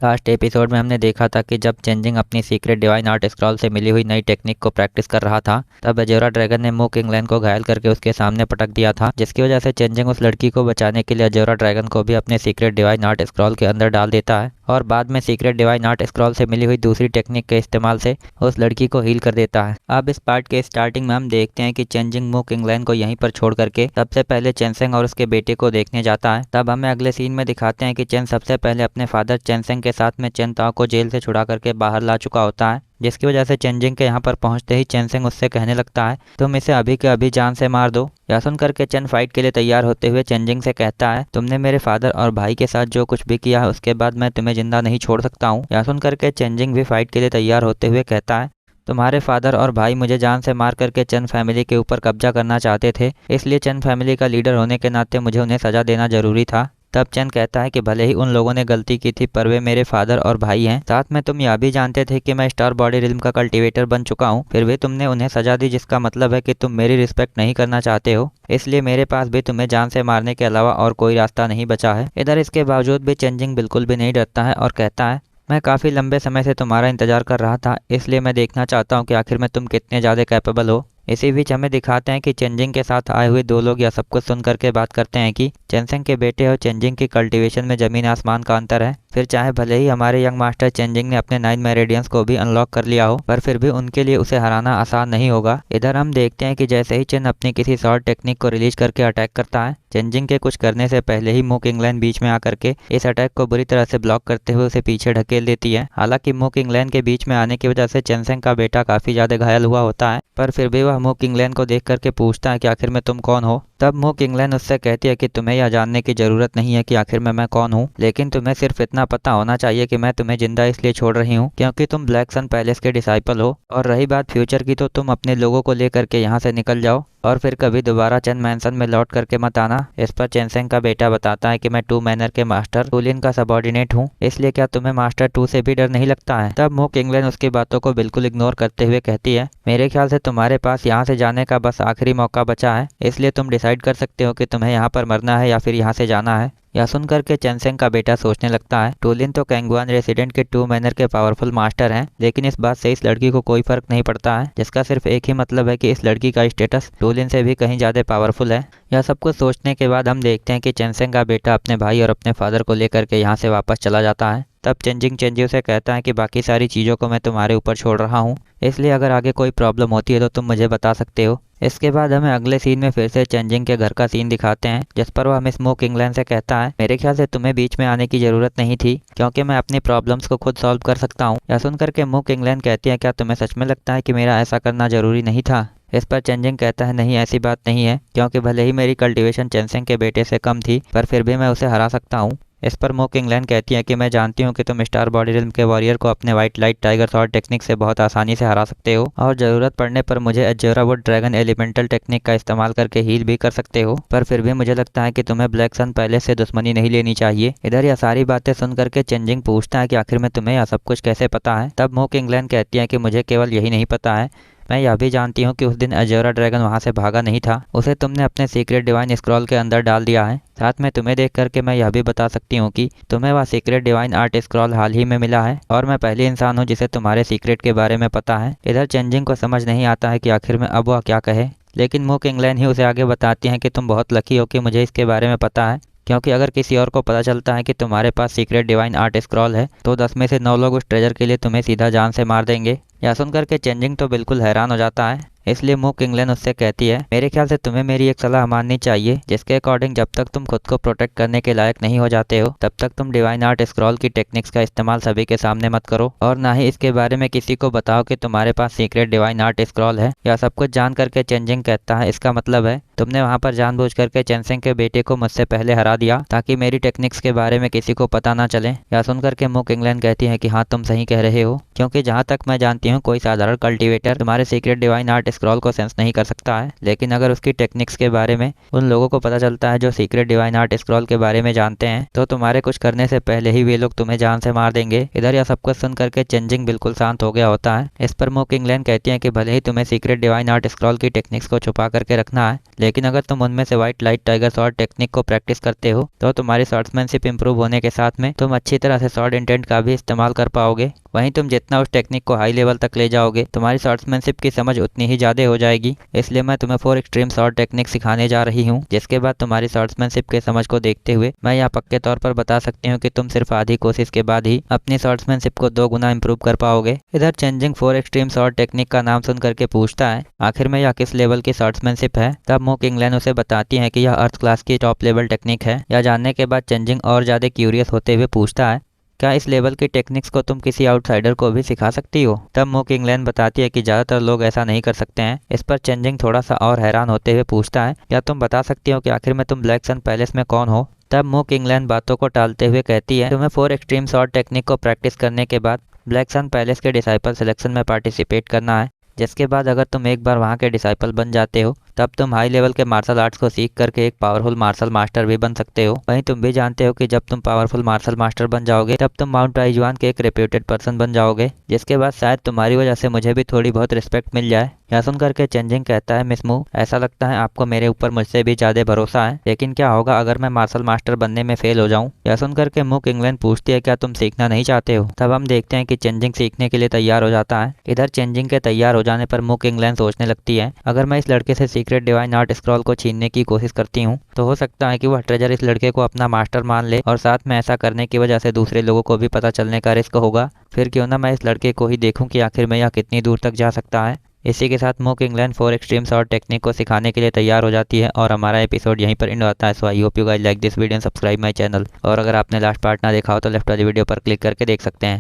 Last episode में हमने देखा था कि जब चेंजिंग अपनी सीक्रेट डिवाइन आर्ट स्क्रॉल से मिली हुई नई टेक्निक को प्रैक्टिस कर रहा था, तब अजोरा ड्रैगन ने मूक इंग्लैंड को घायल करके उसके सामने पटक दिया था, जिसकी वजह से चेंजिंग उस लड़की को बचाने के लिए अजोरा ड्रैगन को भी अपने सीक्रेट डिवाइन आर्ट स्क्रॉल के अंदर डाल देता है और बाद में सीक्रेट डिवाइन आर्ट स्क्रॉल से मिली हुई दूसरी टेक्निक के इस्तेमाल से उस लड़की को हील कर देता है। अब इस पार्ट के स्टार्टिंग में हम देखते हैं कि चेंजिंग मूक इंग्लैंड को यहीं पर छोड़ करके सबसे पहले चेंसेंग और उसके बेटे को देखने जाता है। तब हमें अगले सीन में दिखाते हैं कि चेन सबसे पहले अपने फादर चेंसेंग के साथ में चेन ताओ को जेल से छुड़ा करके बाहर ला चुका होता है, जिसकी वजह से चेंजिंग के यहाँ पर पहुंचते ही चेंसेंग उससे कहने लगता है तुम इसे अभी के अभी जान से मार दो। यह सुन करके चेन फाइट के लिए तैयार होते हुए चेंजिंग से कहता है तुमने मेरे फादर और भाई के साथ जो कुछ भी किया है उसके बाद मैं तुम्हें जिंदा नहीं छोड़ सकता हूँ। यह सुन करके चेंजिंग भी फाइट के लिए तैयार होते हुए कहता है तुम्हारे फादर और भाई मुझे जान से मार करके चेन फैमिली के ऊपर कब्जा करना चाहते थे, इसलिए चेन फैमिली का लीडर होने के नाते मुझे उन्हें सजा देना जरूरी था। तब चेन कहता है कि भले ही उन लोगों ने गलती की थी पर वे मेरे फादर और भाई हैं, साथ में तुम यह भी जानते थे कि मैं स्टार बॉडी रिल्म का कल्टीवेटर बन चुका हूँ, फिर भी तुमने उन्हें सजा दी, जिसका मतलब है कि तुम मेरी रिस्पेक्ट नहीं करना चाहते हो, इसलिए मेरे पास भी तुम्हें जान से मारने के अलावा और कोई रास्ता नहीं बचा है। इधर इसके बावजूद भी चेंजिंग बिल्कुल भी नहीं डरता है और कहता है मैं काफ़ी लंबे समय से तुम्हारा इंतजार कर रहा था, इसलिए मैं देखना चाहता हूँ कि आखिर में तुम कितने ज़्यादा कैपेबल हो। इसी बीच हमें दिखाते हैं कि चेंजिंग के साथ आए हुए दो लोग यह सब कुछ सुन करके बात करते हैं कि चेंसेंग के बेटे और चेंजिंग की कल्टीवेशन में ज़मीन आसमान का अंतर है। फिर चाहे भले ही हमारे यंग मास्टर चेंजिंग ने अपने 9 मेरिडियंस को भी अनलॉक कर लिया हो, पर फिर भी उनके लिए उसे हराना आसान नहीं होगा। इधर हम देखते हैं कि जैसे ही चेन अपनी किसी शॉर्ट टेक्निक को रिलीज करके अटैक करता है, चेंजिंग के कुछ करने से पहले ही मूक इंग्लैंड बीच में आकर के इस अटैक को बुरी तरह से ब्लॉक करते हुए उसे पीछे ढकेल देती है। हालांकि मूक इंग्लैंड के बीच में आने की वजह से चेंसेंग का बेटा काफी ज्यादा घायल हुआ होता है, पर फिर भी वह मूक इंग्लैंड को देख करके पूछता है कि आखिर में तुम कौन हो। तब मूक इंग्लैंड उससे कहती है कि तुम्हें यह जानने की जरूरत नहीं है कि आखिर में मैं कौन हूँ, लेकिन तुम्हें सिर्फ इतना पता होना चाहिए कि मैं तुम्हें जिंदा इसलिए छोड़ रही हूँ क्योंकि तुम ब्लैक सन पैलेस के डिसाइपल हो, और रही बात फ्यूचर की तो तुम अपने लोगों को लेकर के यहाँ से निकल जाओ और फिर कभी दोबारा चेन मैंसन में लौट करके मत आना। इस पर चेंसेंग का बेटा बताता है कि मैं टू मैनर के मास्टर टूलिन का सबॉर्डिनेट हूँ, इसलिए क्या तुम्हें मास्टर टू से भी डर नहीं लगता है। तब मूक इंग्लैंड उसकी बातों को बिल्कुल इग्नोर करते हुए कहती है मेरे ख्याल से तुम्हारे पास यहाँ से जाने का बस आखिरी मौका बचा है, इसलिए तुम डिसाइड कर सकते हो कि तुम्हें यहाँ पर मरना है या फिर यहाँ से जाना है। यह सुनकर के चेंसेंग का बेटा सोचने लगता है टूलिन तो कैंगुआन रेसिडेंट के टू मैनर के पावरफुल मास्टर हैं, लेकिन इस बात से इस लड़की को कोई फर्क नहीं पड़ता है, जिसका सिर्फ एक ही मतलब है कि इस लड़की का स्टेटस टूलिन से भी कहीं ज़्यादा पावरफुल है। यह सब कुछ सोचने के बाद हम देखते हैं कि चेंसेंग का बेटा अपने भाई और अपने फादर को लेकर के यहाँ से वापस चला जाता है। तब चेंजिंग चेंजियो से कहता है कि बाकी सारी चीज़ों को मैं तुम्हारे ऊपर छोड़ रहा हूँ, इसलिए अगर आगे कोई प्रॉब्लम होती है तो तुम मुझे बता सकते हो। इसके बाद हमें अगले सीन में फिर से चेंजिंग के घर का सीन दिखाते हैं, जिस पर वह मिस मूक इंग्लैंड से कहता है मेरे ख्याल से तुम्हें बीच में आने की ज़रूरत नहीं थी क्योंकि मैं अपनी प्रॉब्लम्स को खुद सॉल्व कर सकता हूँ। यह सुनकर के मूक इंग्लैंड कहती है क्या तुम्हें सच में लगता है कि मेरा ऐसा करना ज़रूरी नहीं था। इस पर चेंजिंग कहता है नहीं, ऐसी बात नहीं है, क्योंकि भले ही मेरी कल्टीवेशन चेंसेंग के बेटे से कम थी पर फिर भी मैं उसे हरा सकता हूँ। इस पर मूक इंग्लैंड कहती है कि मैं जानती हूँ कि तुम स्टार बॉडी रिल्म के वॉरियर को अपने white light tiger sword technique से बहुत आसानी से हरा सकते हो और ज़रूरत पड़ने पर मुझे अजोरा वुड ड्रैगन एलिमेंटल टेक्निक का इस्तेमाल करके हील भी कर सकते हो, पर फिर भी मुझे लगता है कि तुम्हें ब्लैक सन पैलेस से दुश्मनी नहीं लेनी चाहिए। इधर यह सारी बातें सुन करके चेंजिंग पूछता है कि आखिर में तुम्हें यह सब कुछ कैसे पता है। तब मूक इंग्लैंड कहती है कि मुझे केवल यही नहीं पता है, मैं यह भी जानती हूँ कि उस दिन अजोरा ड्रैगन वहाँ से भागा नहीं था, उसे तुमने अपने सीक्रेट डिवाइन स्क्रॉल के अंदर डाल दिया है। साथ में तुम्हें देख करके मैं यह भी बता सकती हूँ कि तुम्हें वह सीक्रेट डिवाइन आर्ट स्क्रॉल हाल ही में मिला है और मैं पहली इंसान हूँ जिसे तुम्हारे सीक्रेट के बारे में पता है। इधर चेंजिंग को समझ नहीं आता है कि आखिर में अब वह क्या कहे, लेकिन मूक इंग्लैंड ही उसे आगे बताती हैं कि तुम बहुत लकी हो कि मुझे इसके बारे में पता है, क्योंकि अगर किसी और को पता चलता है कि तुम्हारे पास सीक्रेट डिवाइन आर्ट स्क्रॉल है तो 10 में से 9 लोग उस ट्रेजर के लिए तुम्हें सीधा जान से मार देंगे। यह सुनकर के चेंजिंग तो बिल्कुल हैरान हो जाता है, इसलिए मूक इंग्लैंड उससे कहती है मेरे ख्याल से तुम्हें मेरी एक सलाह माननी चाहिए, जिसके अकॉर्डिंग जब तक तुम खुद को प्रोटेक्ट करने के लायक नहीं हो जाते हो तब तक तुम डिवाइन आर्ट स्क्रॉल की टेक्निक्स का इस्तेमाल सभी के सामने मत करो और ना ही इसके बारे में किसी को बताओ कि तुम्हारे पास सीक्रेट डिवाइन आर्ट स्क्रॉल है। यह सब कुछ जान करके चेंजिंग कहता है इसका मतलब है तुमने वहाँ पर जानबूझ करके चेंसेंग के बेटे को मुझसे पहले हरा दिया ताकि मेरी टेक्निक्स के बारे में किसी को पता ना चले। यह सुनकर के मूक इंग्लैंड कहती है कि हाँ तुम सही कह रहे हो, क्योंकि जहाँ तक मैं जानती हूँ कोई साधारण कल्टीवेटर तुम्हारे सीक्रेट डिवाइन आर्ट स्क्रॉल को सेंस नहीं कर सकता है, लेकिन अगर उसकी टेक्निक्स के बारे में उन लोगों को पता चलता है जो सीक्रेट डिवाइन आर्ट स्क्रॉल के बारे में जानते हैं, तो तुम्हारे कुछ करने से पहले ही वे लोग तुम्हें जान से मार देंगे। इधर यह सब कुछ सुन करके चेंजिंग बिल्कुल शांत हो गया होता है। इस पर मो किंगलैन कहती है कि भले ही तुम्हें सीक्रेट डिवाइन आर्ट स्क्रॉल की टेक्निक्स को छुपा करके रखना है, लेकिन अगर तुम उनमें से white light tiger shot technique को प्रैक्टिस करते हो तो तुम्हारी शॉट्समैनशिप इंप्रूव होने के साथ में तुम अच्छी तरह से शॉट इंटेंट का भी इस्तेमाल कर पाओगे। वहीं तुम जितना उस टेक्निक को हाई लेवल तक ले जाओगे, तुम्हारी शॉट्समैनशिप की समझ उतनी ही ज़्यादा हो जाएगी। इसलिए मैं तुम्हें 4 एक्सट्रीम शॉट टेक्निक सिखाने जा रही हूँ, जिसके बाद तुम्हारी शॉट्समैनशिप के समझ को देखते हुए मैं यहाँ पक्के तौर पर बता सकती हूँ कि तुम सिर्फ आधी कोशिश के बाद ही अपनी शॉट्समैनशिप को 2 गुना इंप्रूव कर पाओगे। इधर चेंजिंग 4 एक्सट्रीम शॉट टेक्निक का नाम सुन करके पूछता है आखिर में यह किस लेवल की शॉट्समैनशिप है। तब मो किंगलैन उसे बताती है कि यह अर्थ क्लास की टॉप लेवल टेक्निक है। यह जानने के बाद चेंजिंग और ज़्यादा क्यूरियस होते हुए पूछता है क्या इस लेवल की टेक्निक्स को तुम किसी आउटसाइडर को भी सिखा सकती हो। तब मो किंगलैन बताती है कि ज़्यादातर लोग ऐसा नहीं कर सकते हैं। इस पर चेंजिंग थोड़ा सा और हैरान होते हुए पूछता है क्या तुम बता सकती हो कि आखिर में तुम ब्लैक सन पैलेस में कौन हो। तब मो किंगलैन बातों को टालते हुए कहती है तुम्हें 4 एक्सट्रीम शॉट टेक्निक को प्रैक्टिस करने के बाद ब्लैक सन पैलेस के डिसाइपल सिलेक्शन में पार्टिसिपेट करना है, जिसके बाद अगर तुम एक बार वहाँ के डिसाइपल बन जाते हो तब तुम हाई लेवल के मार्शल आर्ट्स को सीख करके एक पावरफुल मार्शल मास्टर भी बन सकते हो। वहीं तुम भी जानते हो कि जब तुम पावरफुल मार्शल मास्टर बन जाओगे तब तुम माउंट आइजुआन के एक रेप्यूटेड पर्सन बन जाओगे, जिसके बाद शायद तुम्हारी वजह से मुझे भी थोड़ी बहुत रिस्पेक्ट मिल जाए। यह सुन करके चेंजिंग कहता है मिस मू, ऐसा लगता है आपको मेरे ऊपर मुझसे भी ज़्यादा भरोसा है, लेकिन क्या होगा अगर मैं मार्शल मास्टर बनने में फेल हो जाऊँ। यह सुन करके मो किंगलैन पूछती है क्या तुम सीखना नहीं चाहते हो। तब हम देखते हैं कि चेंजिंग सीखने के लिए तैयार हो जाता है। इधर चेंजिंग के तैयार हो जाने पर मो किंगलैन सोचने लगती है अगर मैं इस लड़के से सीक्रेट डिवाइन आर्ट स्क्रॉल को छीनने की कोशिश करती हूँ तो हो सकता है कि वह ट्रेजर इस लड़के को अपना मास्टर मान ले, और साथ में ऐसा करने की वजह से दूसरे लोगों को भी पता चलने का रिस्क होगा। फिर क्यों ना मैं इस लड़के को ही देखूं कि आखिर में यह कितनी दूर तक जा सकता है। इसी के साथ मो किंगलैन 4 एक्सट्रीम शॉट टेक्निक को सिखाने के लिए तैयार हो जाती है और हमारा एपिसोड यहीं पर एंड होता है। So I hope you guys like this video and subscribe my channel. और अगर आपने लास्ट पार्ट ना देखा हो तो लेफ्ट वाली वीडियो पर क्लिक करके देख सकते हैं।